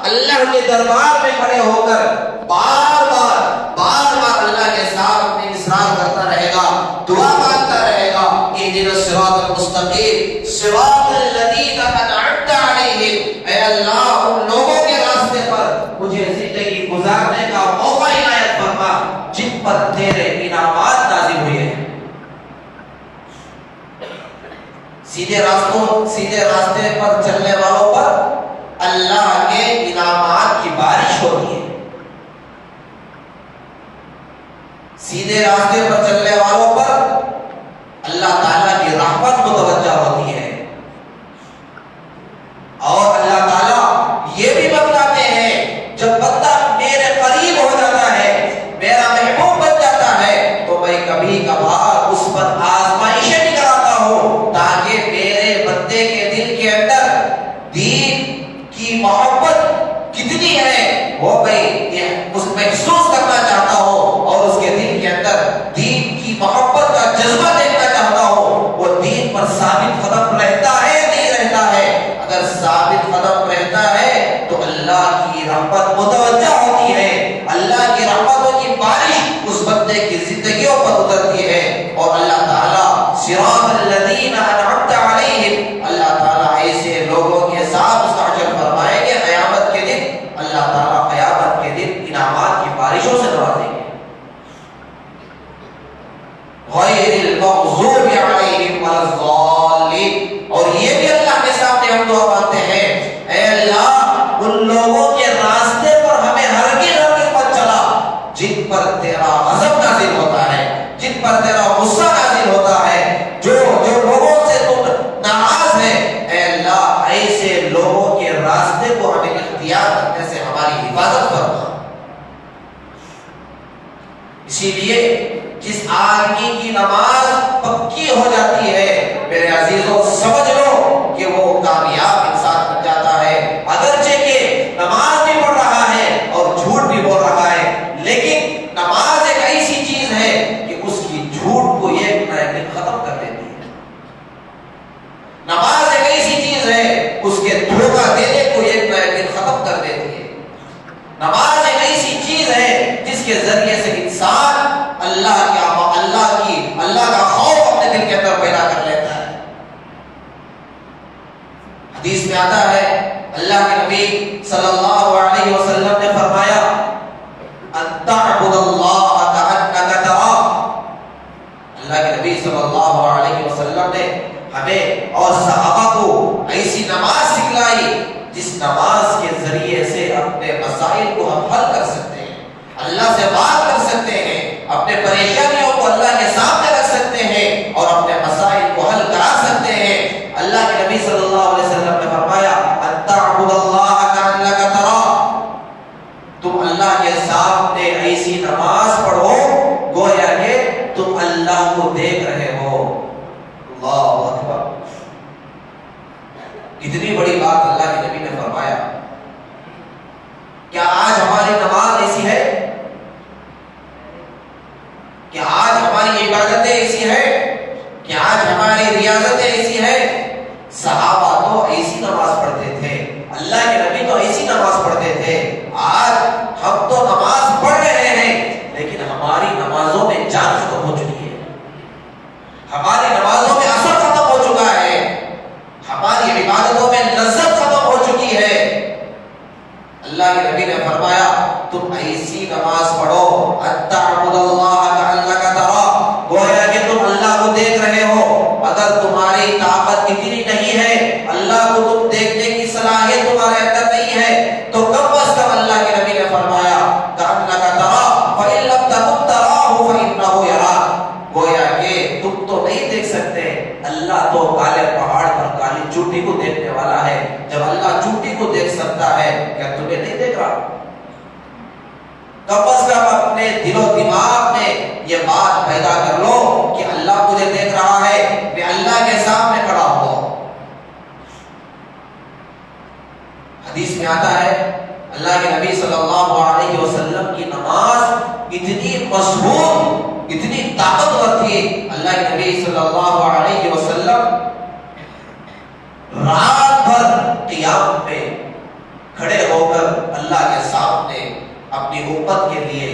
اللہ کے دربار میں کھڑے ہو کر بار بار اللہ کے ساتھ اپنے اصرار کرتا رہے گا، دعا مانگتا رہے گا، اہدنا الصراط المستقیم صراط الذین انعمت علیہم، اے اللہ ان لوگوں کے راستے پر مجھے زندگی گزارنے کا موقع عنایت فرما جن پر تیرے انعامات نازل ہوئے ہیں۔ سیدھے راستے پر چلنے والوں پر اللہ کے انعامات کی بارش ہوتی ہے، سیدھے راستے پر چلنے والوں پر اللہ تعالیٰ کی رحمت متوجہ ہوتی ہے، اور اللہ تعالیٰ یہ بھی بتلاتے ہیں جب بندہ میرے قریب ہو جاتا ہے، میرا محبوب بن جاتا ہے، تو میں کبھی کبھار اس پر آزمائشیں بھی کراتا ہوں تاکہ میرے بندے کے دل کے اندر دین کی محبت کتنی ہے وہ میں محسوس کرنا چاہتا ہوں، اور اس کے دل کے اندر دین کی محبت کا جذبہ دیکھنا چاہتا ہوں، وہ دین پر ثابت قدم رہتا ہے یا نہیں رہتا ہے۔ اگر ثابت قدم رہتا ہے تو اللہ کی رحمت متوجہ ہوتی ہے، اللہ کی رحمتوں کی بارش اس بندے کی زندگیوں پر اترتی ہے، اور اللہ تعالیٰ صراط الذین انعمت علیہم، اللہ تعالیٰ ایسے لوگوں کے ساتھ مستعجل فرمائیں گے قیامت کے دن، اللہ تعالیٰ قیامت کے دن انعامات کی بارشوں سے نوازیں گے۔ غیر المغضوب علیہم ولا الضالین، اور یہ بھی اللہ کے سامنے ہم دعا مانگتے ہیں، اے اللہ ان لوگوں کے راستے پر ہمیں ہرگز مت چلا جن پر تیرا غضب نازل ہوتا ہے، جن پر تیرا غصہ نازل ہوتا ہے، جو لوگوں سے تم ناراض ہے، اے اللہ ایسے لوگوں کے راستے کو ہمیں اختیار کرنے سے ہماری حفاظت فرما۔ اسی لیے جس آدمی کی نماز پکی ہو جاتی ہے میرے عزیزوں سمجھ لو کہ وہ کامیاب انسان بن جاتا ہے، اگرچہ کہ نماز بھی پڑھ رہا ہے اور جھوٹ بھی بول رہا ہے، لیکن نماز ایک ایسی چیز ہے کہ اس کی جھوٹ کو ایک نہ ایک دن ختم کر دیتی ہے، نماز ایک ایسی چیز ہے اس کے دھوکہ دینے کو ایک نہ ایک دن ختم کر دیتی ہے، نماز ایک ایسی چیز ہے جس کے ذریعے سے انسان اللہ کا خوف اپنے دل کے اندر پیدا کر لیتا ہے۔ حدیث میں آتا ہے اللہ کے نبی صلی اللہ علیہ وسلم نے فرمایا ان تعبد اللہ کأنک تراہ، اللہ کے نبی صلی اللہ علیہ وسلم نے ہمیں اور صحابہ کو ایسی نماز سکھلائی جس نماز کے ذریعے سے اپنے مسائل کو ہم حل کر سکتے ہیں، اللہ سے بات کر سکتے ہیں، اپنے پریشانیوں کو اللہ کے سامنے رکھ سکتے ہیں اور اپنے مسائل کو حل کرا سکتے ہیں۔ اللہ کے نبی صلی اللہ علیہ وسلم نے فرمایا ان تعبد اللہ کأنک تراہ، تم اللہ کے سامنے ایسی نماز پڑھو گویا کہ تم اللہ کو دیکھ رہے ہو۔ اللہ اکبر، کتنی بڑی بات اللہ کے نبی نے فرمایا۔ کیا آج ہماری نماز ایسی ہے؟ کیا آج ہماری عبادتیں ایسی ہے؟ کیا آج ہماری ریاضتیں ایسی ہے؟ صحابہ تو ایسی نماز پڑھتے تھے، اللہ کے نبی تو ایسی نماز پڑھتے تھے۔ آج ہم تو نماز پڑھ رہے ہیں لیکن ہماری نمازوں میں جان ختم ہو چکی ہے، ہماری نمازوں میں اثر ختم ہو چکا ہے، ہماری عبادتوں میں لذت ختم ہو چکی ہے۔ اللہ کے نبی نے فرمایا تم ایسی نماز پڑھو ان تعبد اللہ کأنک تراہ، گویا کہ تم اللہ کو دیکھ رہے ہو۔ اگر تمہاری طاقت اتنی نہیں ہے، اللہ کو تم دیکھنے کی صلاحیت تمہارے اندر نہیں ہے، تو کم از کم اللہ کے نبی نے فرمایا کأنک تراہ فإن لم تکن تراہ فإنہ یراک، گویا کہ تم تو نہیں دیکھ سکتے، اللہ تو کالے پہاڑ پر کالی چوٹی کو دیکھنے والا ہے۔ جب اللہ چوٹی کو دیکھ سکتا ہے کیا تمہیں نہیں دیکھ رہا؟ کم از کم اپنے دل و دماغ میں یہ بات پیدا کر لو کہ اللہ مجھے دیکھ رہا ہے، میں اللہ کے سامنے کھڑا ہوں۔ حدیث میں آتا ہے اللہ کے نبی صلی اللہ علیہ وسلم کی نماز اتنی مضبوط، اتنی طاقتور تھی، اللہ کے نبی صلی اللہ علیہ وسلم رات بھر قیام میں کھڑے ہو کر اللہ کے سامنے اپنی امت کے لیے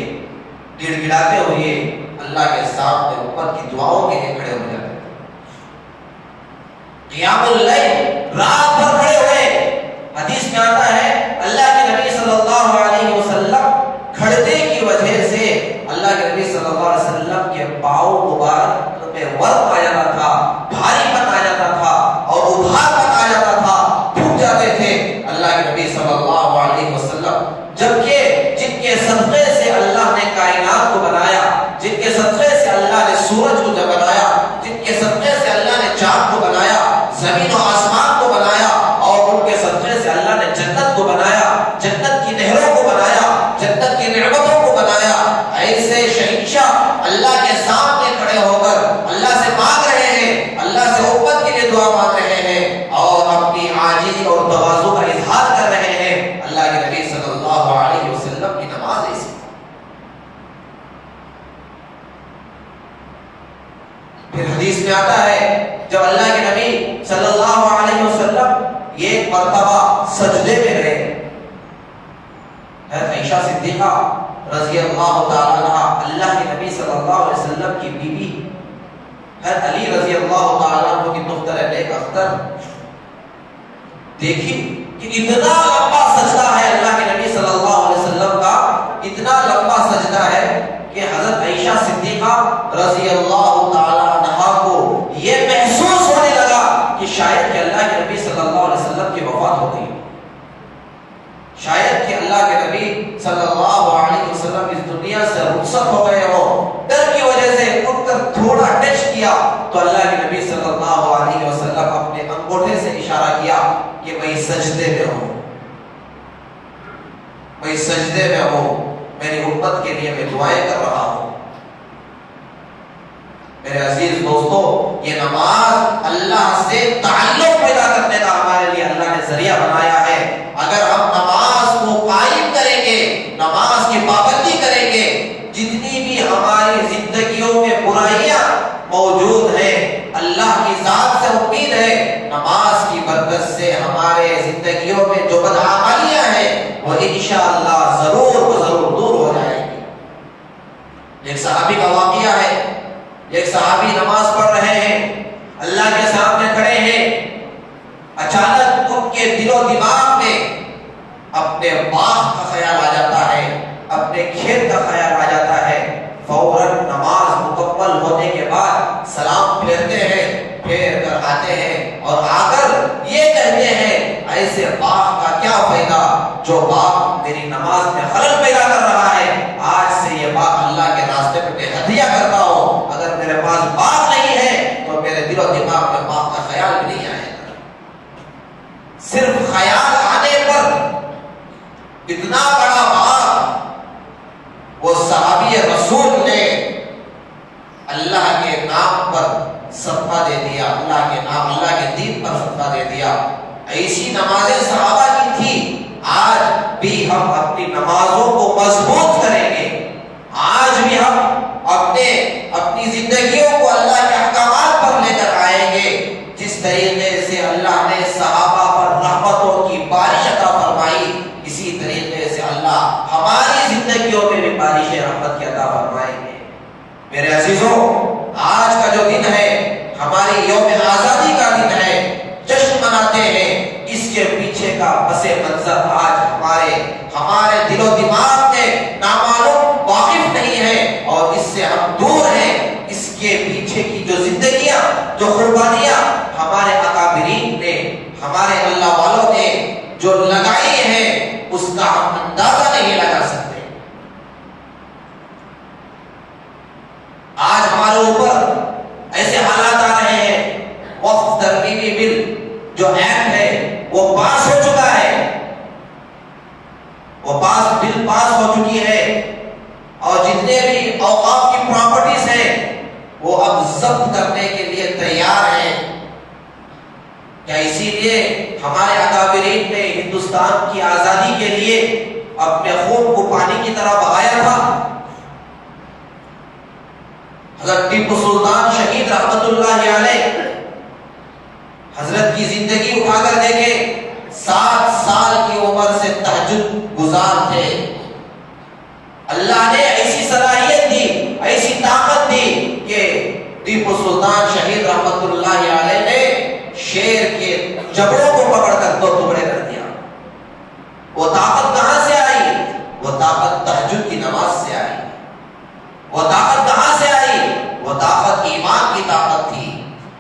گڑ گڑاتے ہوئے اللہ کے سامنے امت کی دعاؤں کے لیے کھڑے ہو جاتے تھے. قیام اللیل رات بھر کھڑے ہوئے. حدیث میں آتا ہے اللہ کے نبی صلی اللہ علیہ وسلم کھڑنے کی وجہ سے اللہ کے نبی صلی اللہ علیہ وسلم کے پاؤں مبارک میں ورم آ جاتا تھا, بھاری پن آ جاتا تھا اور ابھار پن آ جاتا تھا, ٹوٹ جاتے تھے اللہ کے نبی صلی اللہ علیہ وسلم. جبکہ جن کے صدقے سے اللہ نے کائنات کو بنایا, جن کے صدقے سے اللہ نے سورج کو بنایا, جن کے صدقے سے اللہ نے چاند کو بنایا, زمین و آسمان کو بنایا, اور ان کے صدقے سے اللہ نے جنت کو بنایا, جنت کی نہروں کو بنایا, جنت کی نعمتوں کو بنایا, ایسے شہنشاہ اللہ کے سامنے کھڑے ہو کر اللہ سے مانگ رہے ہیں, اللہ سے امت کے لیے دعا مانگ رہے ہیں اور اپنی عاجزی اور تواضع کا اظہار کر رہے ہیں. اللہ کے نبی صلی اللہ علیہ وسلم کی نماز ایسی. پھر حدیث میں آتا ہے جب اللہ کے نبی صلی اللہ علیہ وسلم ایک مرتبہ سجدے میں گئے, حضرت عائشہ صدیقہ رضی اللہ تعالی عنہا اللہ کے نبی صلی اللہ علیہ وسلم کی بیوی حضرت علی رضی اللہ تعالی عنہ کی دختر نیک اختر دیکھی کہ اتنا لمبا سجدہ ہے اللہ کے نبی صلی اللہ علیہ وسلم کا, اتنا لمبا سجدہ ہے کہ حضرت عائشہ صدیقہ رضی اللہ تعالی عنہا کو یہ محسوس ہونے لگا کہ شاید کہ اللہ کے نبی صلی اللہ علیہ وسلم کی وفات ہو گئی, شاید کہ اللہ کے نبی صلی اللہ علیہ وسلم اس دنیا سے رخصت ہو گئے ہو. ڈر کی وجہ سے اٹھ کر تھوڑا ٹچ کیا تو اللہ کے نبی صلی اللہ علیہ وسلم اپنے انگوٹھے سے اشارہ کیا کہ میں سجدے میں ہوں, میں سجدے میں ہوں, میری امت کے لیے میں دعائیں کر رہا ہوں. میرے عزیز دوستو, یہ نماز اللہ سے تعلق پیدا کرنے کا ہمارے لیے اللہ نے ذریعہ بنایا ہے. اگر ہم نماز کو قائم کریں گے, نماز کی پابندی کریں گے, جتنی بھی ہماری زندگیوں میں برائیاں موجود ہیں اللہ کی ذات سے امید ہے نماز کی برکت سے ہمارے زندگیوں میں جو بدعمالیاں ہیں وہ انشاءاللہ ضرور دور ہو جائیں گی. ایک صحابی کا واقعہ ہے, ایک صحابی نماز پڑھ رہے ہیں, اللہ کے سامنے کھڑے ہیں, اچانک ان کے دل و دماغ میں اپنے باغ کا خیال آ جاتا ہے, اپنے کھیت کا خیال آ جاتا ہے. فوراً نماز مکمل ہونے کے بعد سلام پھیرتے ہیں, پھیر کر آتے ہیں اور آ کر یہ کہتے ہیں ایسے باغ کا کیا فائدہ جو باغ میری نماز میں خلل پیدا کر رہا ہے, آج سے یہ باغ اللہ کے راستے میں میں ہدیہ کرتا ہوں. اگر میرے پاس باغ نہیں ہے تو میرے دل و دماغ میں باغ کا خیال بھی نہیں آئے گا. صرف خیال آنے پر اتنا بڑا باغ وہ صحابی رسول نے اللہ کے نام پر صدقہ دے دیا, اللہ کے نام, اللہ کے دین پر صدقہ دے دیا. ایسی نمازیں صحابہ کی تھی. آج بھی ہم اپنی نمازوں کو مضبوط کریں گے, آج بھی ہم اپنی زندگیوں کو اللہ کے احکامات پر لے کر آئیں گے. جس طریقے سے اللہ نے صحابہ پر رحمتوں کی بارش عطا فرمائی, اسی طریقے سے اللہ ہماری زندگیوں میں بھی بارش رحمت کی عطا فرمائیں گے. میرے عزیزوں, آج کا جو دن ہے ہماری یوم آزادی کا دن ہے, جشن مناتے ہیں. اس کے پیچھے کا پس منظر آج ہمارے دل و دماغ میں نامعلوم, واقف نہیں ہے اور اس سے ہم دور ہیں. اس کے پیچھے کی جو زندگیاں, جو قربانیاں ہمارے اکابرین نے, ہمارے اللہ والوں نے جو لگائی ہیں, اس کا ہم اندازہ نہیں لگا سکتے. آج ہمارے اوپر ایسے حالات آ رہے ہیں, وقف ترمیمی بل جو ایکٹ ہے وہ پاس ہو چکا ہے, وہ بل پاس ہو چکی ہے اور جتنے بھی اوقاف کی پراپرٹیز ہیں وہ اب ضبط کرنے کے لیے تیار ہیں. کیا اسی لیے ہمارے اکابرین نے ہندوستان کی آزادی کے لیے اپنے خون کو پانی کی طرح بہایا تھا؟ حضرت ٹیپو سلطان شہید رحمت اللہ علیہ حضرت کی زندگی اٹھا کر دیکھیں, 7 سال کی عمر سے تہجد تہجد گزار تھے. اللہ نے ایسی صلاحیت دی، ایسی طاقت دی کہ ٹیپو سلطان شہید رحمت اللہ علیہ نے شیر کے جبڑوں کو پکڑ کر 2 ٹکڑے کر دیا. وہ طاقت کہاں سے آئی؟ وہ طاقت تہجد کی نماز سے آئی. وہ طاقت کہاں سے آئی؟ وہ طاقت ایمان کی طاقت تھی.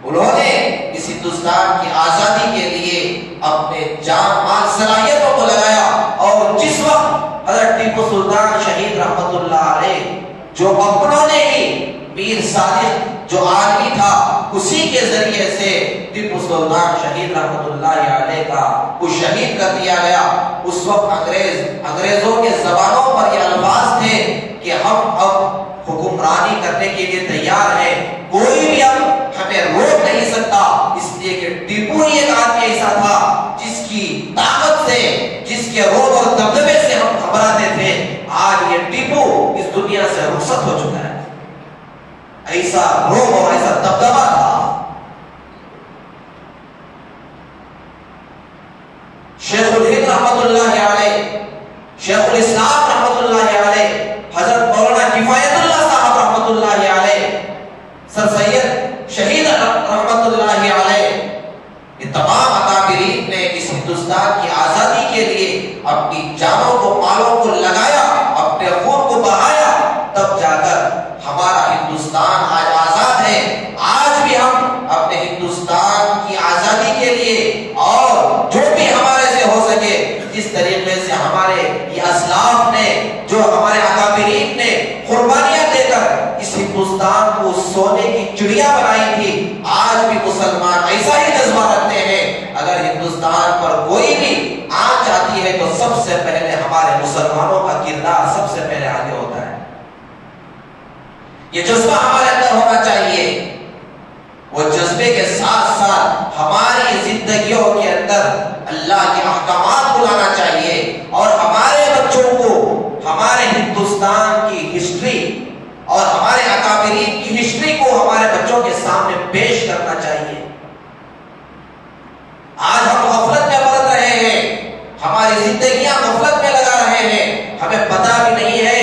انہوں نے اس ہندوستان کی آزادی کے لیے اپنے جان مال صلاحیتوں کو لگایا. اور جس وقت حضرت ٹیپو سلطان شہید رحمت اللہ علیہ جو اپنوں نے ہی میر صادق جو آدمی تھا اسی کے ذریعے سے ٹیپو سلطان شہید رحمت اللہ علیہ کا کو شہید کر دیا گیا، اس وقت انگریزوں کے زبانوں پر یہ الفاظ تھے کہ ہم اب حکمرانی کرنے کے لیے تیار ہیں، کوئی بھی اب ہمیں روک نہیں سکتا. اس لیے کہ ٹیپو ہی ایک آدمی ایسا تھا جس کی طاقت سے، جس کے روب اور دبدبے سے ہم گھبراتے تھے. آج یہ ٹیپو اس دنیا سے رخصت ہو چکا ہے. ایسا روب اور ایسا دبدبا تھا. شیخ الہند رحمت اللہ علیہ، شیخ الاسلام رحمت اللہ علیہ، حضرت مولانا کفایت اللہ صاحب رحمت اللہ علیہ، سر سید شہید رحمت اللہ علیہ، یہ تمام اکابرین نے اس ہندوستان کی آزادی کے لیے اپنی جانوں کو، مالوں کو لگایا، اپنے خون کو بہایا. تب جا کر ہمارا ہندوستان آج آزاد ہے. آج بھی ہم اپنے ہندوستان کی آزادی کے لیے اور جو بھی ہمارے سے ہو سکے، جس طریقے سے ہمارے یہ اسلاف نے، جو ہمارے اکابرین نے قربانیاں دے کر اس ہندوستان کو سونے کی چڑیا بنائی تھی، آج بھی مسلمان ایسا ہی جذبہ رکھتے ہیں. اگر ہندوستان پر کوئی بھی آنچ آتی ہے تو سب سے پہلے ہمارے مسلمانوں کا کردار سب سے پہلے آگے ہوتا ہے. یہ جذبہ ہمارے اندر ہونا چاہیے. وہ جذبے کے ساتھ ساتھ ہماری زندگیوں کے اندر اللہ کے احکامات کو لانا چاہیے اور ہمارے بچوں کو ہمارے ہندوستان کی ہسٹری اور ہمارے اکابرین کی ہسٹری کو ہمارے بچوں کے سامنے پیش کرنا چاہیے. آج ہم غفلت میں برت رہے ہیں، ہماری زندگیاں غفلت میں لگا رہے ہیں، ہمیں پتہ بھی نہیں ہے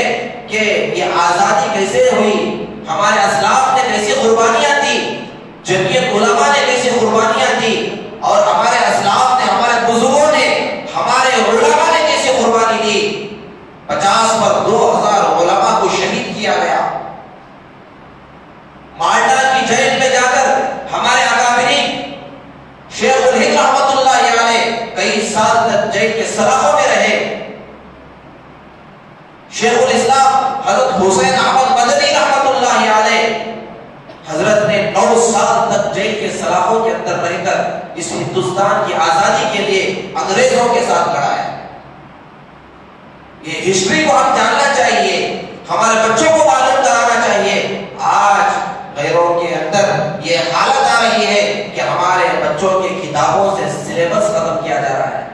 کہ یہ آزادی کیسے ہوئی، ہمارے اسلاف نے کیسی قربانیاں دی، جمعیت علماء نے کیسی قربانیاں دی، اور ہمارے اسلاف نے، ہمارے بزرگوں نے، ہمارے علماء نے کیسی قربانی دی. 50 پر 2000 علماء کو شہید کیا گیا. مالٹا کی جیل میں جا کر ہمارے اکابرین شیخ الہند رحمت اللہ علیہ کئی سال تک جیل کے سلاخوں میں رہے. شیخ الاسلام حضرت حسین احمد مدنی رحمت اللہ علیہ، حضرت نے 9 سال تک جیل کے سلاخوں کے اندر رہ کر اس ہندوستان کی آزادی کے لیے انگریزوں کے ساتھ لڑا ہے. یہ ہسٹری کو ہم جاننا چاہیے، ہمارے بچوں کو معلوم کرانا چاہیے. آج غیروں کے اندر یہ حالت آ رہی ہے کہ ہمارے بچوں کی کتابوں سے سلیبس ختم کیا جا رہا ہے.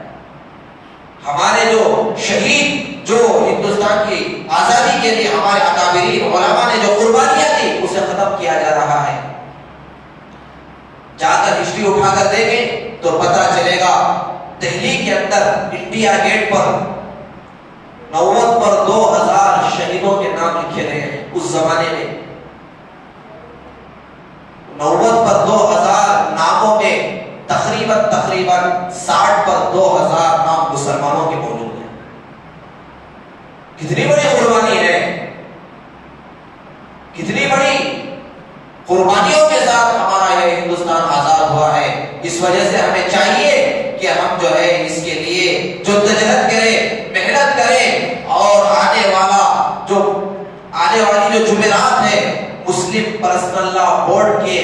ہمارے جو شہید، جو ہندوستان کی آزادی کے لیے ہمارے اکابرین علماء نے جو قربانیاں دی، اسے ختم کیا جا رہا ہے. جا کر ہسٹری اٹھا کر دیکھیں تو پتہ چلے گا دہلی کے اندر انڈیا گیٹ پر 90 پر 2000 شہیدوں کے نام لکھے گئے ہیں. اس زمانے میں 90 پر 2000 ناموں میں تقریباً 60 پر 2000 نام مسلمانوں کے موجود ہیں. کتنی بڑی قربانی ہے، کتنی بڑی قربانیوں کے ساتھ ہمارا یہ ہندوستان آزاد ہوا ہے. اس وجہ سے ہمیں چاہیے کہ ہم جو ہے اس کے لیے جدوجہد کریں، محنت کریں، اور آنے والی جو جمعرات ہے مسلم پرسنل لا بورڈ کے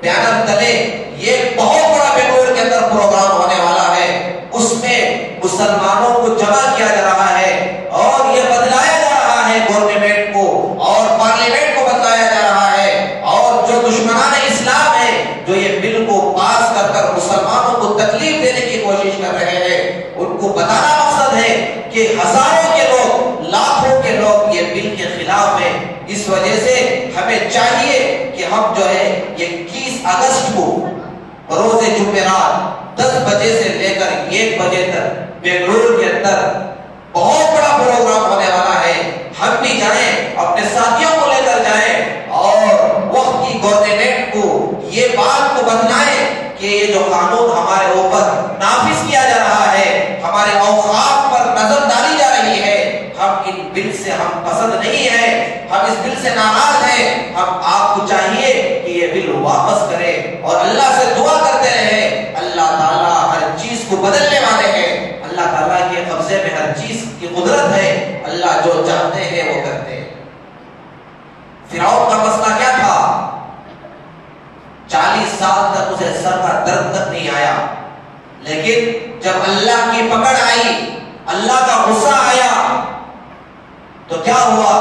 بیانر تلے یہ بہت بڑا بنگلور کے اندر پروگرام ہونے والا ہے. اس میں مسلمانوں کو جمع کیا جا رہا ہے اور یہ بدلایا جا رہا ہے، گورنمنٹ کو اور پارلیمنٹ کو بدلایا جا رہا ہے. اور جو دشمنان اسلام ہیں، جو یہ بل کو پاس کر کر مسلمانوں کو تکلیف دینے کی کوشش کر رہے ہیں، ان کو بتانا مقصد ہے کہ ہزاروں کے لوگ، لاکھوں کے لوگ یہ بل کے خلاف ہیں. اس وجہ سے ہمیں چاہیے کہ ہم جو ہے 21 اگست کو روز جمعرات 10 بجے سے لے کر 1 بجے تک بنگلور کے اندر ہمارے اوقاف پر نظر ڈالی جا رہی ہے، ہم ان بل سے ہم پسند نہیں ہیں، ہم اس بل سے ناراض ہیں، ہم آپ کو چاہیے کہ یہ بل واپس کرے اور اللہ سے دعا کرتے رہے۔ اللہ تعالیٰ ہر چیز کو بدلنے والے ہیں، اللہ تعالیٰ کے قبضے میں ہر چیز کی قدرت ہے، اللہ جو چاہتے ہیں وہ کرتے ہیں۔ فرعون کا مسئلہ کیا تھا؟ 40 سال تک اسے سر کا درد تک نہیں آیا، لیکن جب اللہ کی پکڑ آئی، اللہ کا غصہ آیا، تو کیا ہوا؟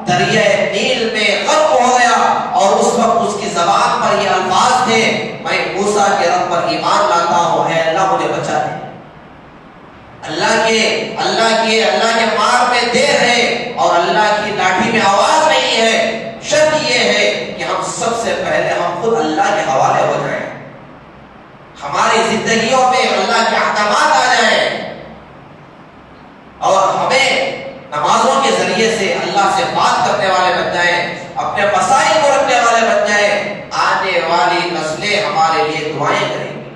دریائے نیل میں غرق ہو گیا، اور اس وقت اس کی زبان پر یہ الفاظ تھے، میں موسیٰ کے رب پر ایمان لاتا ہوں، ہے اللہ مجھے بچا دے۔ اللہ کے مار میں دیر ہے اور اللہ کی لاٹھی میں آواز نہیں ہے۔ شرط یہ ہے کہ ہم سب سے پہلے ہم خود اللہ کے حوالے ہو جائیں، ہماری زندگیوں میں اللہ کے احکامات آ جائیں، اور ہمیں نمازوں کے ذریعے سے اللہ سے بات کرنے والے بن جائیں، اپنے مسائل کو رکھنے والے بن جائیں۔ آنے والی نسلیں ہمارے لیے دعائیں کریں گی۔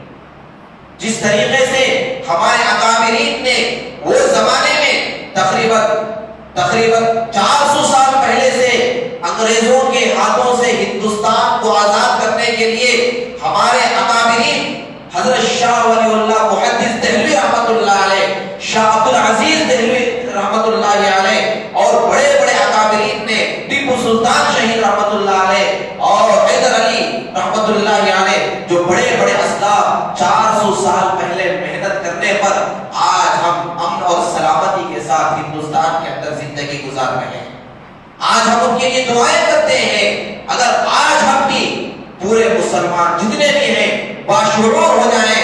جس طریقے سے ہمارے اکابرین نے وہ زمانے میں تقریباً 400 سال پہلے سے انگریزوں کے ہاتھوں سے ہندوستان کو آزاد کرنے کے لیے ہمارے اکابرین حضرت شاہ ولی اللہ محدث دہلوی رحمۃ اللہ علیہ، شاہ عبد العزیز دہلوی رحمۃ اللہ علیہ، اور بڑے بڑے اکابرین نے، ٹیپو سلطان شہید رحمۃ اللہ علیہ اور حیدر علی رحمۃ اللہ علیہ، جو بڑے بڑے اسلاف 400 سال پہلے محنت کرنے پر آج ہم امن اور سلامتی کے ساتھ ہندوستان کے اندر زندگی گزار رہے ہیں۔ آج ہم ان کے لیے دعائیں کرتے ہیں۔ اگر آج ہم بھی پورے مسلمان جتنے بھی ہیں باشعور ہو جائیں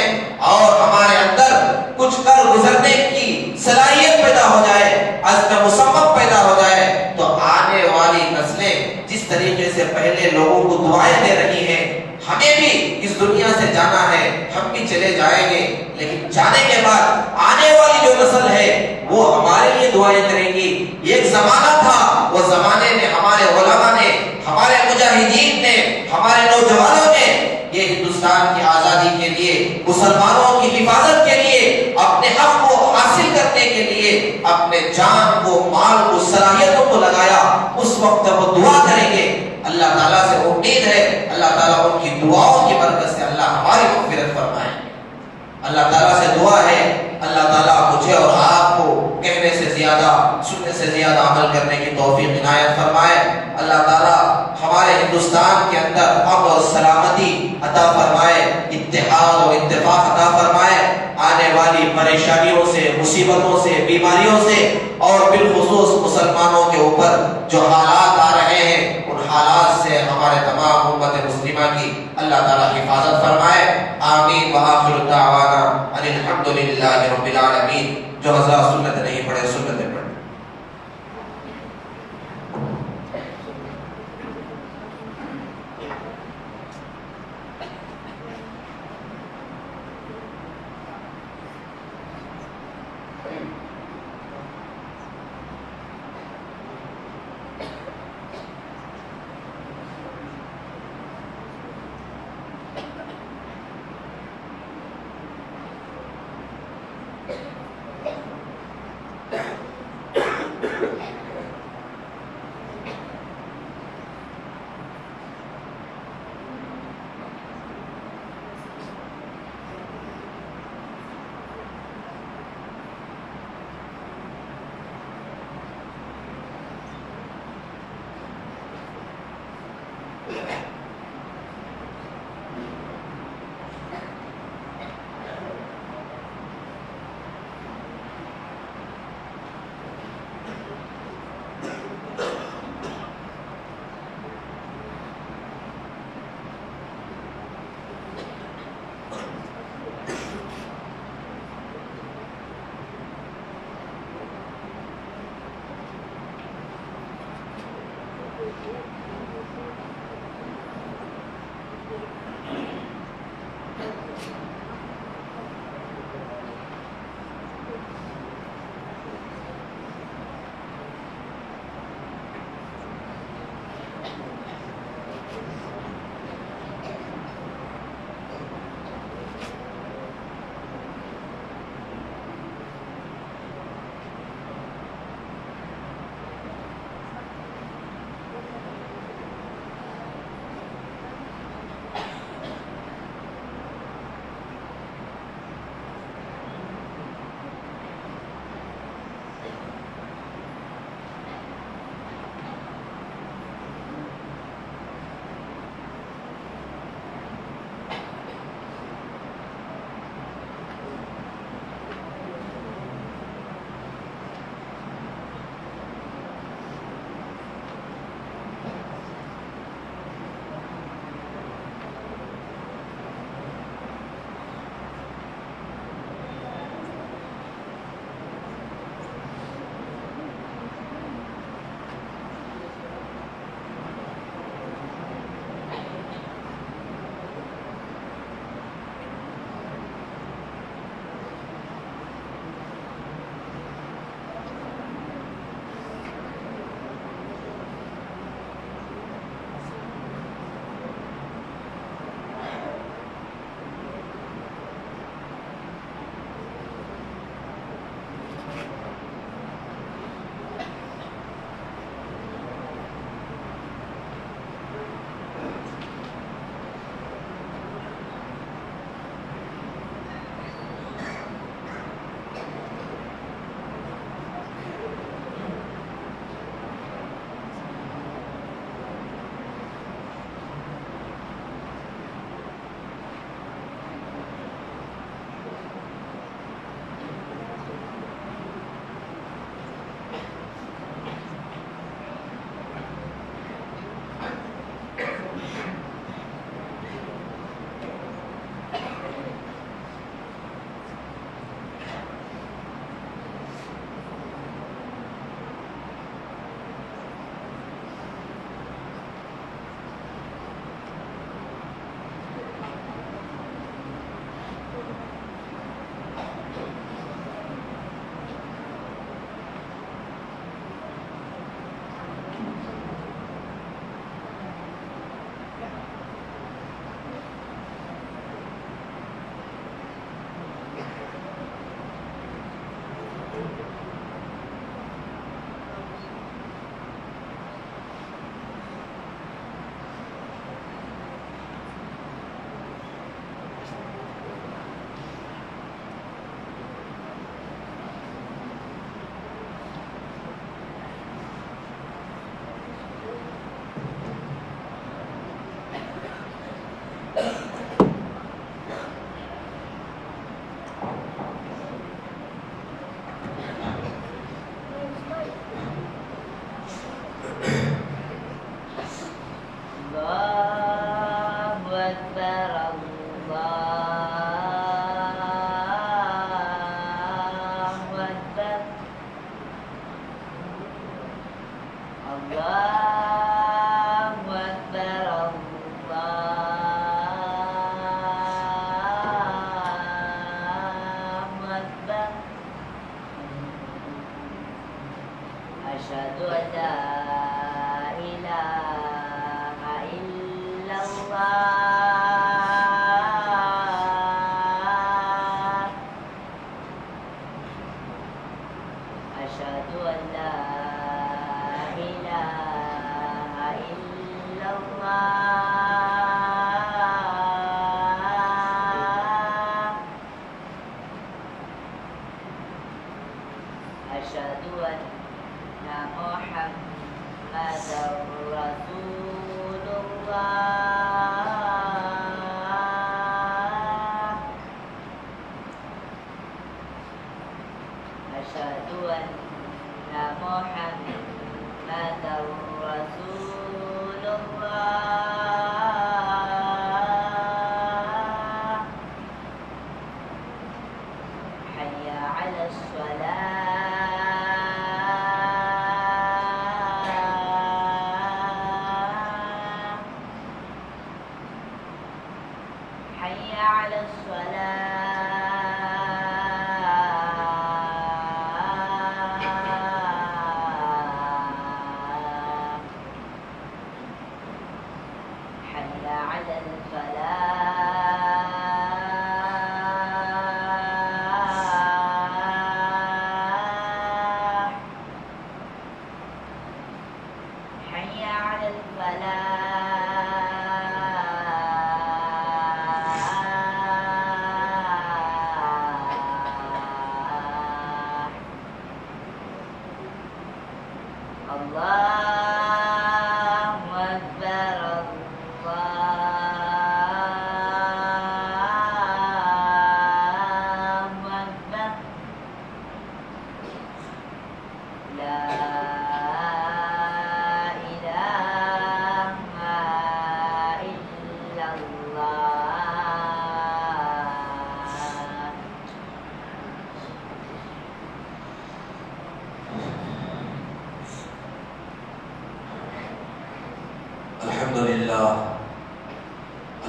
اور ہمارے اندر کچھ کر گزرنے کی صلاحیت پیدا ہو جائے، عزم مصمم پیدا ہو جائے، تو آنے والی نسلیں جس طریقے سے پہلے لوگوں کو دعائیں دے رہی ہیں، ہمیں بھی اس دنیا سے جانا ہے، ہم بھی چلے جائیں گے، لیکن جانے کے بعد آنے والی جو نسل ہے وہ ہمارے لیے دعائیں کریں گی۔ ایک زمانہ تھا، وہ زمانے میں ہمارے علماء نے، ہمارے مجاہدین نے، ہمارے نوجوانوں نے یہ ہندوستان کی آزادی کے لیے، مسلمانوں کی حفاظت کے لیے، اپنے حق کو حاصل کرنے کے لیے اپنے جان کو، مال کو، صلاحیتوں کو لگایا۔ اس وقت جب وہ دعا کریں گے، اللہ تعالیٰ سے امید ہے اللہ تعالیٰ ان کی دعاؤں کی برکت سے اللہ ہماری مغفرت فرمائے۔ اللہ تعالیٰ سے دعا ہے اللہ تعالیٰ مجھے اور آپ کو کہنے سے زیادہ، سننے سے زیادہ عمل کرنے کی توفیق عنایت فرمائے۔ اللہ تعالیٰ ہمارے ہندوستان کے اندر امن اور سلامتی عطا فرمائے، اتحاد اور اتفاق عطا فرمائے۔ آنے والی پریشانیوں سے، مصیبتوں سے، بیماریوں سے، اور بالخصوص مسلمانوں کے اوپر جو حالات آ رہے ہیں، ان حالات سے ہمارے تمام امت مسلمہ کی اللہ تعالیٰ حفاظت فرمائے۔ آمین۔ وآخر دعوانا ان الحمد للہ رب العالمین۔ جو حضرات سنت نہیں پڑھے سنت پڑھے۔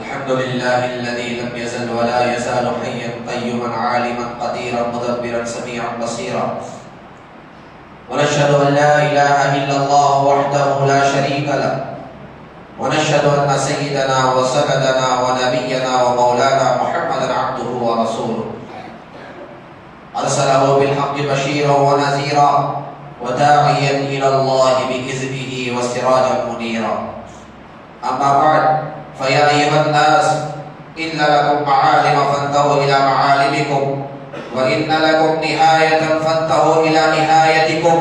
الحمد لله الذي لم يزل ولا يزال حيا قيوما عالما قديرا مدبرا سميعا بصيرا، ونشهد أن لا إله إلا الله وحده لا شريك له، ونشهد أن سيدنا وسندنا ونبينا ومولانا محمدا عبده ورسوله أرسله بالحق بشيرا ونذيرا وداعيا إلى الله بإذنه وسراجا منيرا. أما بعد، فيا أيها الناس، إن لكم معالم فانتهوا إلى معالمكم، وإن لكم نهاية فانتهوا إلى نهايتكم،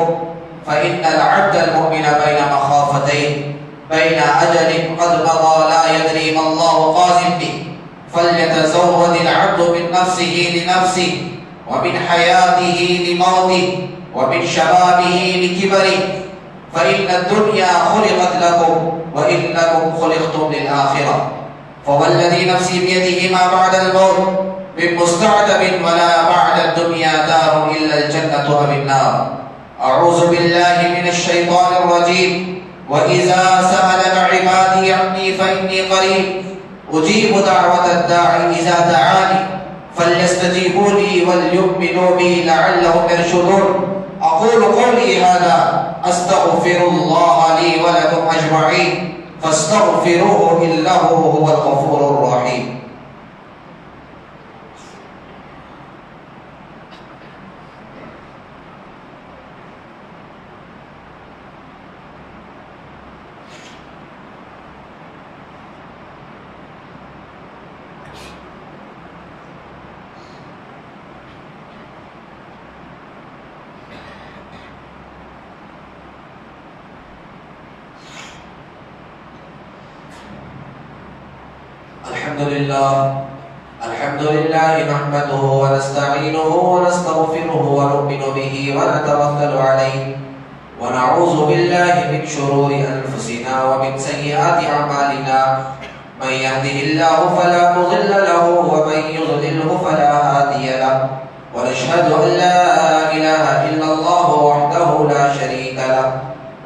فإن العبد المؤمن بين مخافتين، بين أجل قد مضى لا يدري ما الله قادم به، فليتزود العبد من نفسه لنفسه، ومن حياته لموته، ومن شبابه لكبره، فإن الدنيا خلقت لكم وإنكم خلقتم للآخرة. فوالذي نفسي بيده ما بعد الموت من مستعتب ولا بعد الدنيا دار إلا الجنة أو النار. أعوذ بالله من الشيطان الرجيم. وإذا سألك عبادي عني فإني قريب أجيب دعوة الداعي إذا دعاني فليستجيبوا لي وليؤمنوا بي لعلهم يرشدون. أقول قولي هذا أستغفر الله لي ولكم أجمعين فاستغفروه إنه هو الغفور الرحيم. الحمد لله نحمده ونستعينه ونستغفره ونؤمن به ونتوكل عليه، ونعوذ بالله من شرور أنفسنا ومن سيئات أعمالنا. من يهده الله فلا مضل له ومن يضلله فلا هادي له، ونشهد أن لا إله إلا الله وحده لا شريك له،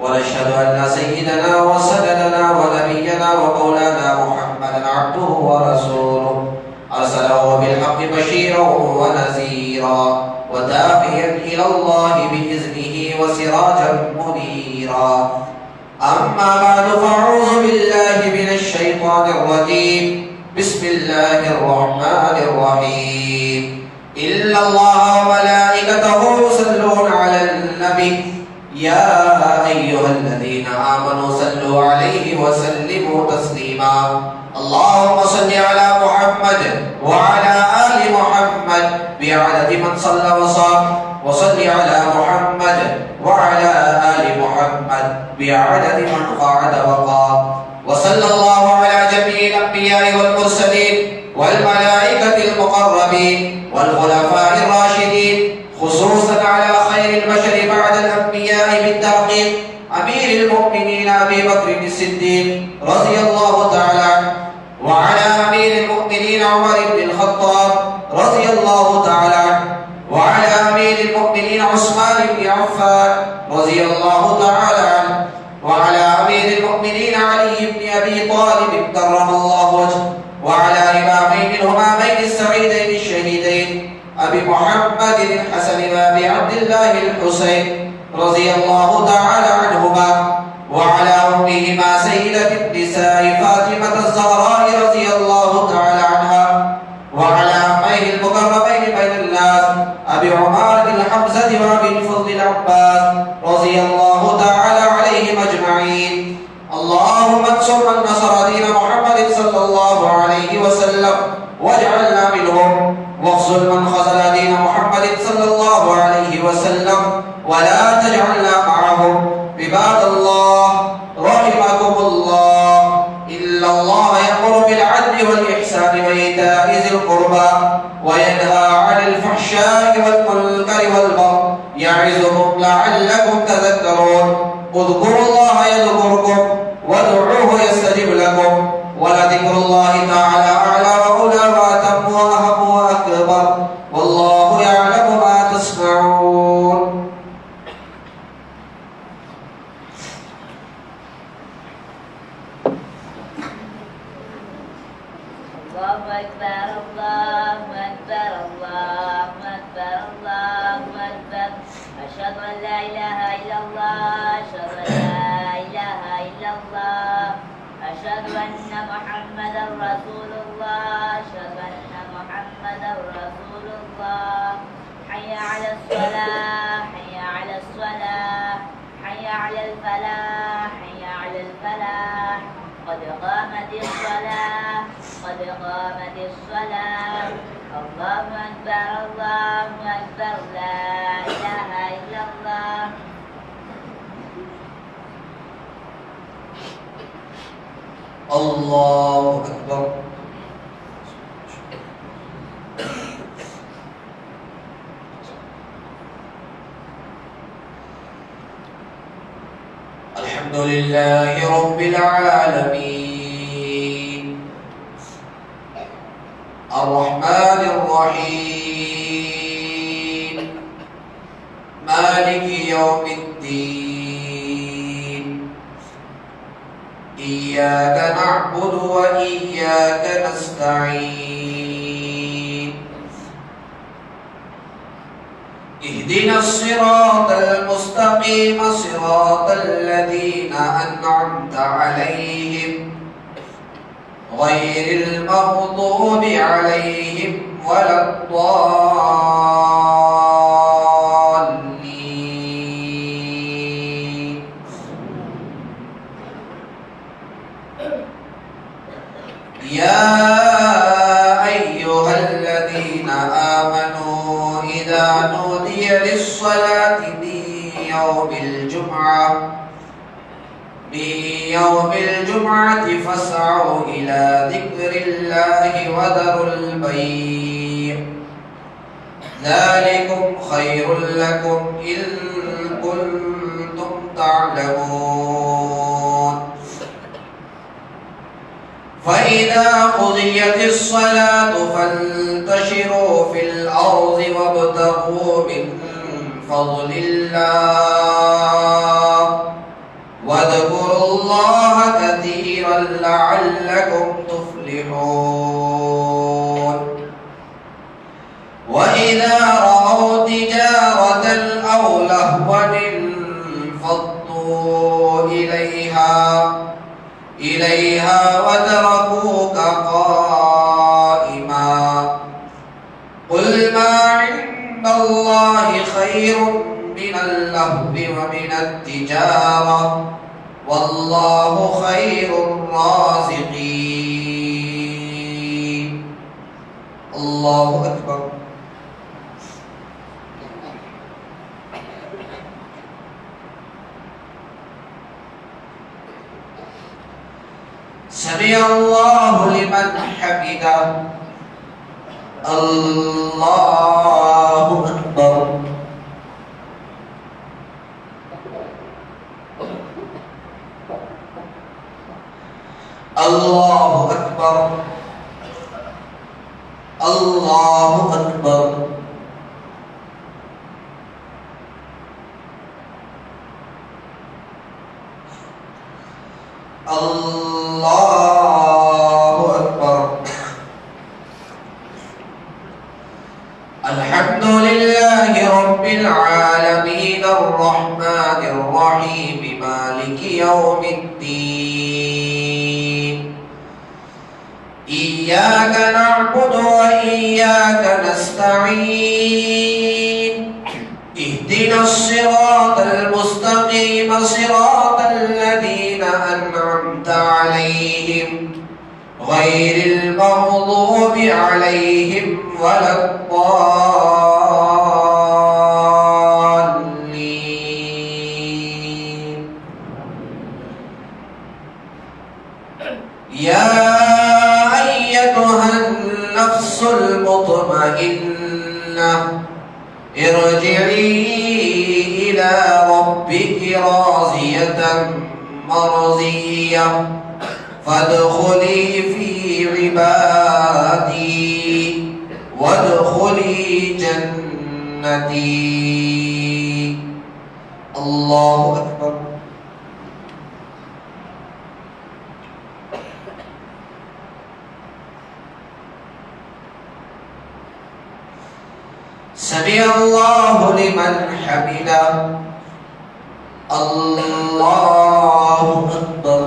ونشهد أن وسراجا منيرا. أما بعد فأعوذ بالله من الشيطان الرجيم. بسم الله الرحمن الرحيم. إن الله وملائكته يصلون على النبي يا أيها الذين آمنوا صلوا عليه وسلموا تسليما. اللهم صل على محمد وعلى آل محمد بعدد من صلى وصام، وصل على محمد وعلى آل محمد بعدد من قعد وقام. وصلى الله على جميع الأنبياء والمرسلين والملائكة المقربين والخلفاء الراشدين، خصوصا على خير البشر بعد الأنبياء بالتحقيق أمير المؤمنين أبي بكر الصديق رضي الله تعالى عنه، وعلى أمير المؤمنين عمر بن الخطاب رضي الله تعالى عنه، وعلى أمير المؤمنين عثمان بن عفان رضي الله تعالى عنه، وعلى أمير المؤمنين علي بن أبي طالب كرم الله وجهه، وعلى إمامين الهمامين السعيدين الشهيدين أبي محمد الحسن وأبي عبد الله الحسين رضي الله تعالى عنهما، وعلى أمهما سيدة النساء فاطمة الزهراء رضي الله تعالى عنها، وعلى أميه المقربين بين الناس أبي عمار بن حمزة وأبي الفضل العباس رضي الله تعالى عليهم أجمعين. اللهم انصر من نصر دين محمد صلى الله عليه وسلم واجعلنا منهم، واخذل من خذل دين محمد صلى الله عليه وسلم ولا تجعلنا معهم. عباد الله رحمكم الله، إن الله يأمر بالعدل والإحسان وإيتاء ذي القربى وينهى عن الفحشاء والمنكر والبغي يعظكم لعلكم تذكرون. اذكروا الله يذكركم وادعوه يستجب لكم، ولذكر الله تعالى أعلى وأولى وأتم وأهم وأكبر، والله يعلم ما تصنعون. الله أكبر الله أكبر الله أكبر الله أكبر. أشهد أن لا إله إلا الله أشهد أن لا إله إلا الله أشهد أن محمدا رسول الله أشهد أن محمدا رسول الله. حي على الصلاة حي على الصلاة حي على الفلاح حي على الفلاح. قد قامت الصلاة قد قامت الصلاة. الله أكبر الله أكبر لا إله إلا الله. الله أكبر. الحمد لله رب العالمين الرحمن الرحيم مالك يوم الدين. إياك نعبد وإياك نستعين. اهدنا الصراط المستقيم صراط الذين أنعمت عليهم غير المغضوب عليهم ولا الضالين. يا أيها الذين آمنوا إذا نودي للصلاة من يوم الجمعة فاسعوا إلى ذكر الله وذروا البيع ذلكم خير لكم إن كنتم تعلمون. فإذا قضيت الصلاة فانتشروا في الأرض وابتغوا من فضل الله واذكروا الله كثيرا لعلكم تفلحون. وإذا رأوا تجارة أو لهوا من التجارة والله خير الرازقين. الله أكبر. سمع الله لمن حمده. الله أكبر. الله أكبر. الله أكبر. الله أكبر. الحمد لله رب العالمين الرحمن الرحيم مالك يوم الدين. إياك نعبد وإياك نستعين. اهدنا الصراط المستقيم صراط الذين أنعمت عليهم غير المغضوب عليهم ولا الضالين. يا أيتها النفس المطمئنة ارجعي إلى ربك راضية مرضية فادخلي في عبادي وادخلي جنتي. الله أكبر. سمع الله لمن حمده. الله أكبر.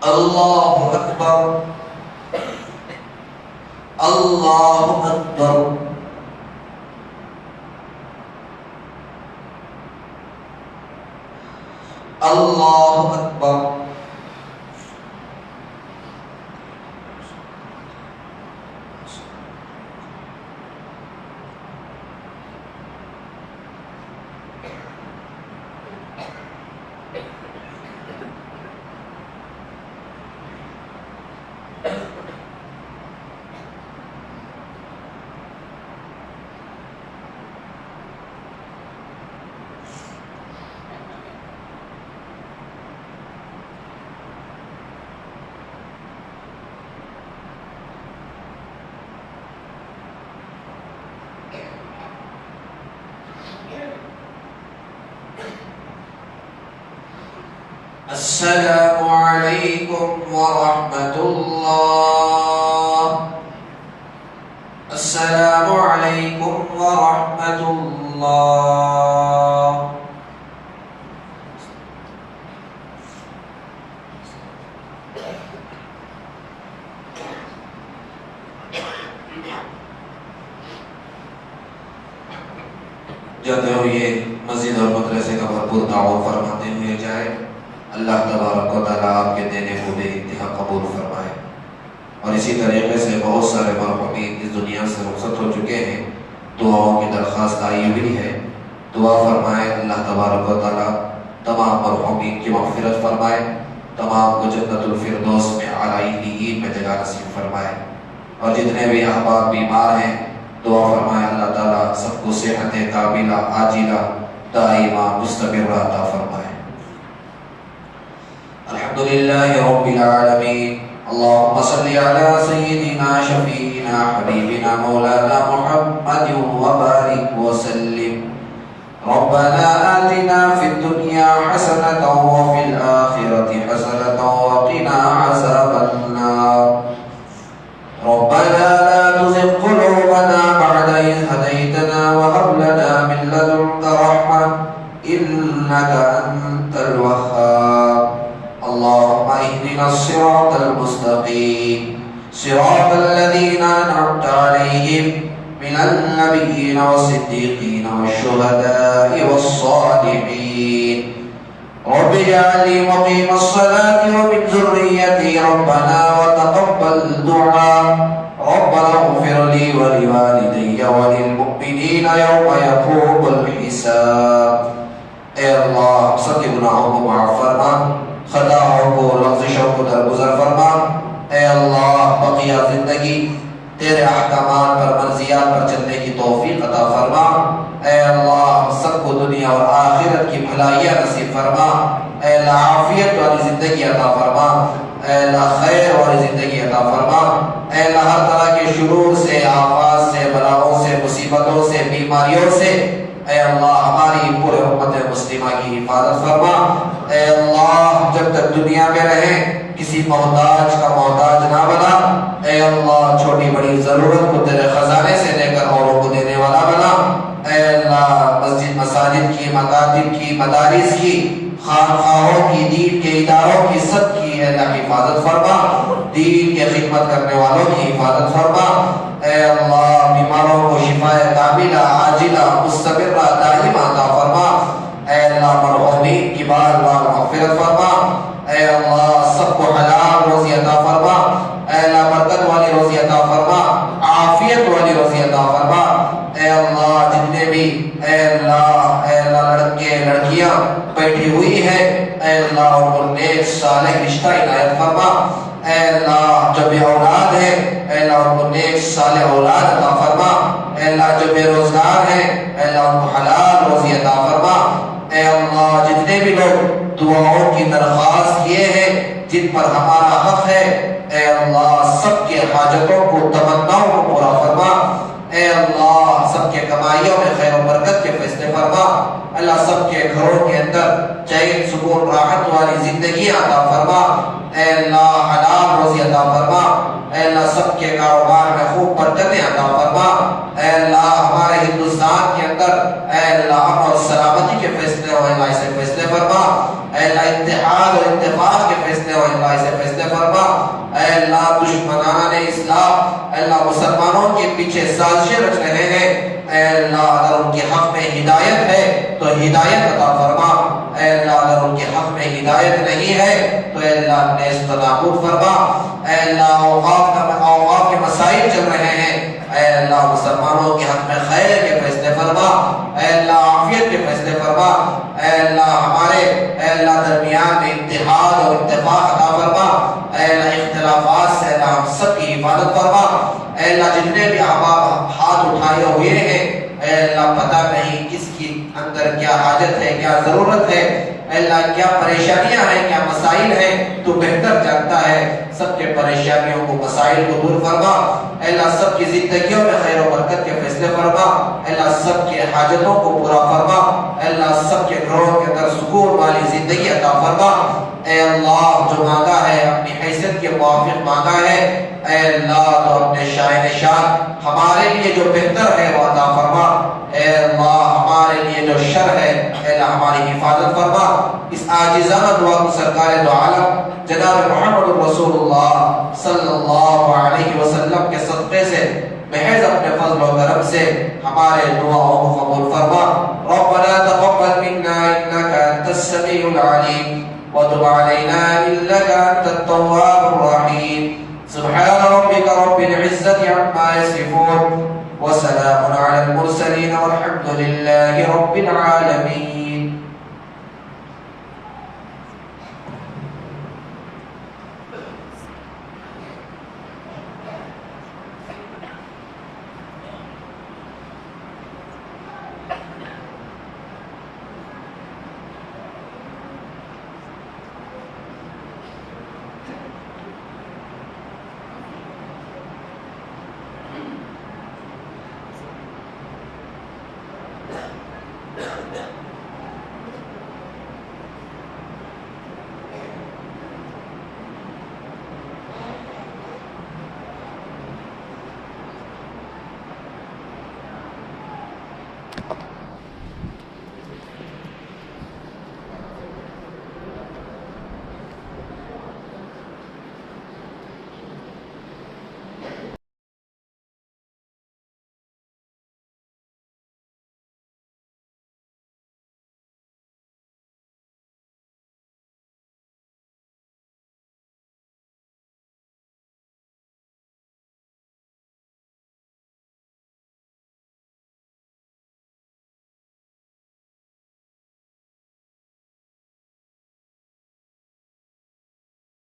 الله أكبر. الله أكبر. الله أكبر. السلام عليكم ورحمة الله. السلام عليكم ورحمة الله. جاتے ہوئے مسجد اور مدرسے کا بھرپور تعاون فرماتے ہوئے جائے. اللہ تبارک و تعالیٰ آپ کے دینے کو بے انتہا قبول فرمائے. اور اسی طریقے سے بہت سارے مرحومین اس دنیا سے رخصت ہو چکے ہیں. دعاؤں کی درخواست آئی ہوئی ہے. دعا فرمائے اللہ تبارک و تعالیٰ تمام مرحومین کی مغفرت فرمائے, تمام کو جنت الفردوس میں اعلیٰ علیین میں جگہ نصیب فرمائے. اور جتنے بھی احباب بیمار ہیں دعا فرمائے اللہ تعالیٰ سب کو صحت کاملہ عاجلہ دائمہ مستمرہ عطا فرمائے. الحمدللہ رب العالمین. اللهم صل على سيدنا شفيعنا حبيبنا مولانا محمد وبارك وسلم. ربنا آتنا في الدنيا حسنة وفي الآخرة حسنة وقنا عذاب النار. ربنا لا تزغ قلوبنا بعد إذ هديتنا وهب لنا من لدنك رحمة إنك أنت الوهاب. اللهم اهدنا الصراط المستقيم صراط الذين أنعمت عليهم من النبيين والصديقين والشهداء والصالحين رب اجعلني مقيم الصلاة ومن ذريتي ربنا وتقبل دعاء ربنا اغفر لي ولوالدي وللمؤمنين يوم يقوم الحساب۔ اے اللہ ہم سب کے گناہوں کو معاف فرما، خطاؤں کو لغزشوں کو درگزر فرما۔ اے اللہ بقیہ زندگی تیرے احکامات پر مرضیات پر چلنے کی توفیق عطا فرما۔ اے اللہ ہم سب کو دنیا اور آخرت کی بھلائیاں نصیب فرما۔ اے اللہ عافیت والی زندگی عطا فرما۔ اے اللہ خیر والی زندگی عطا فرما۔ اے اللہ ہر طرح کے شرور سے، آفات سے، بلاؤں سے، مصیبتوں سے، بیماریوں سے اے اللہ ہماری پورے امت مسلمہ کی حفاظت فرما۔ اے اللہ جب تک دنیا میں رہیں کسی محتاج کا محتاج نہ بنا۔ اے اللہ چھوٹی بڑی ضرورت کو تیرے خزانے سے لے کر اوروں کو دینے والا بنا۔ اے اللہ مسجد مساجد کی، مکاتب کی، مدارس کی، خانقاہوں کی، دین کے اداروں کی، سب کی اے اللہ حفاظت فرما۔ دین کے خدمت کرنے والوں کی حفاظت فرما۔ اے اللہ بیماروں کو شفائے کاملہ عاجلہ مستمرہ دائمہ عطا فرما۔ اے اللہ مرحومین کی بار بار مغفرت فرما۔ اے اللہ سب کو حلال روزی عطا فرما۔ اے اللہ برکت والی روزی عطا فرما، عافیت والی روزی عطا فرما۔ اے اللہ جتنے بھی اے اللہ لڑکے لڑکیاں بیٹھی ہوئی ہیں اے اللہ ان کو نیک صالح رشتہ عنایت فرما۔ اے اللہ جو بے اولاد ہے اے اللہ ان کو نیک صالح اولاد عطا فرما۔ اے اللہ جو بے روزگار ہیں اے اللہ ان کو حلال روزی عطا فرما۔ اے اللہ جتنے بھی لوگ دعاؤں کی درخواست کیے ہیں جن پر ہمارا حق ہے اے اللہ سب کے حاجتوں کو تمناؤں کو پورا فرما۔ اے اللہ سب کے کمائیوں میں خیر و برکت کے فیصلے فرما۔ اللہ سب کے گھروں کے اندر چین سکون راحت والی زندگی عطا فرما۔ اے اللہ حلال روزی عطا فرما۔ اے اللہ سب کے کاروبار میں خوب برکتیں عطا فرما۔ اے اللہ ہمارے ہندوستان کے اندر اے اللہ امن اور سلامتی کے فیصلے ہو اللہ اسے فیصلے فرما۔ اے اللہ اتحاد اور اتفاق کے فیصلے ہو اللہ اسے فیصلے فرما۔ اے اللہ دشمنان اسلام اے اللہ مسلمانوں کے پیچھے سازشیں رچ رہے ہیں اے اللہ اگر ان کے حق میں ہدایت ہے تو ہدایت عطا فرما۔ اے اللہ اگر ان کے حق میں ہدایت نہیں ہے تو اے اللہ نیست و نابود فرما۔ اے اللہ اوقاف کے مسائل چل رہے ہیں اے اللہ مسلمانوں کے حق میں خیر کے فیصلے فرما۔ اے اللہ عافیت کے فیصلے فرما۔ اے اللہ ہمارے اے اللہ درمیان میں اتحاد اور اتفاق عطا فرما۔ اے اللہ اختلافات سے اللہ ہم سب کی حفاظت فرما۔ اے اللہ جتنے بھی احباب ہاتھ اٹھائے ہوئے ہیں اے اللہ پتہ نہیں کس کی اندر کیا حاجت ہے، کیا ضرورت ہے، اے اللہ کیا پریشانیاں ہیں، کیا مسائل ہیں، تو بہتر جانتا ہے۔ سب کے پریشانیوں کو، مسائل کو دور فرما۔ اے اللہ سب کی زندگیوں میں خیر و برکت کے فیصلے فرما۔ اے اللہ سب کے حاجتوں کو پورا فرما۔ اے اللہ سب کے گھروں کے اندر سکون والی زندگی عطا فرما۔ اے اللہ جو مانگا ہے اپنی حیثیت کے موافق مانگا ہے اے اللہ تو اپنے شائن شان ہمارے لیے جو بہتر ہے وہ عطا فرما۔ اے اللہ ہمارے لیے جو شر ہے اے اللہ ہماری حفاظت فرما۔ اس عاجزانہ دعا کو سرکار دو عالم جناب محمد رسول اللہ صلی اللہ علیہ وسلم کے صدقے سے محض اپنے فضل و کرم سے ہمارے دعاؤں کو قبول فرما۔ ربنا تقبل منا انك انت السميع العليم وتب علينا انك انت التواب الرحيم۔ سبحان ربك رب العزة عما يصفون وسلام على المرسلين والحمد لله رب العالمين۔